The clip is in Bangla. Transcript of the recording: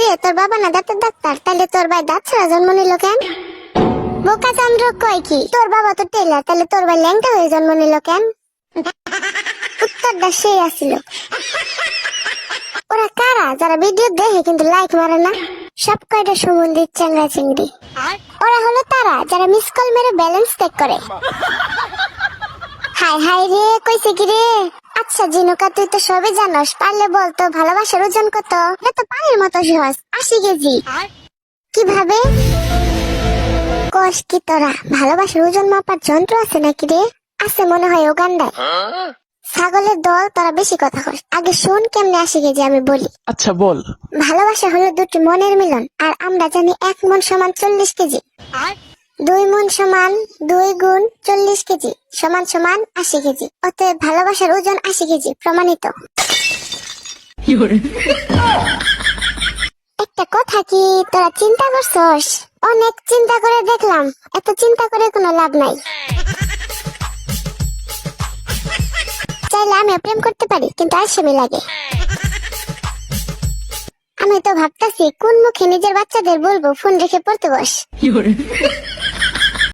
কিরে তোর বাবা না দাঁতের ডাক্তার, তাহলে তোর ভাই দাঁত ছাড়া জন্ম নিল কেন? বোকা চন্দ্র কয় কি তোর বাবা তো টেলার, তাহলে তোর ভাই ল্যাংটা হয়ে জন্ম নিল কেন? উত্তরটা সেই আসিল। ওরা কারা যারা ভিডিও দেখে কিন্তু লাইক মারে না? সব কয়টা সুমন্দির চ্যাংরা চিংড়ি। ওরা হলো তারা যারা মিস কল মেরে ব্যালেন্স চেক করে। হাই হাই রে, কইছে কি রে? আচ্ছা জিনুকা, তুই তো সবই জানোস, পারলে বল তো ভালোবাসার ওজন কত? এটা তো পানির মতো সহজ, 80 কেজি। কিভাবে কস কি তোরা? ভালোবাসার ওজন মাপার যন্ত্র আছে নাকি রে? আছে মনে হয় উগান্ডায়। ছাগলের দল, তোরা বেশি কথা কস। আগে শোন কেমনে 80 কেজি আমি বলি। আচ্ছা বল। ভালোবাসা হলো দুটি মনের মিলন, আর আমরা জানি 1 মন সমান 40 কেজি। 2 মন সমান 2 গুণ 40 কেজি সমান সমান 80 কেজি। অতএব ভালোবাসার ওজন 80 কেজি, প্রমাণিত। একটা কথা কি তোরা চিন্তা করছস? অনেক চিন্তা করে দেখলাম, এত চিন্তা করে কোনো লাভ নাই। চাইলে আমি প্রেম করতে পারি, কিন্তু আলসেমি লাগে। আমি তো ভাবতাছি কোন মুখে নিজের বাচ্চাদের বলবো ফোন রেখে পড়তে বস।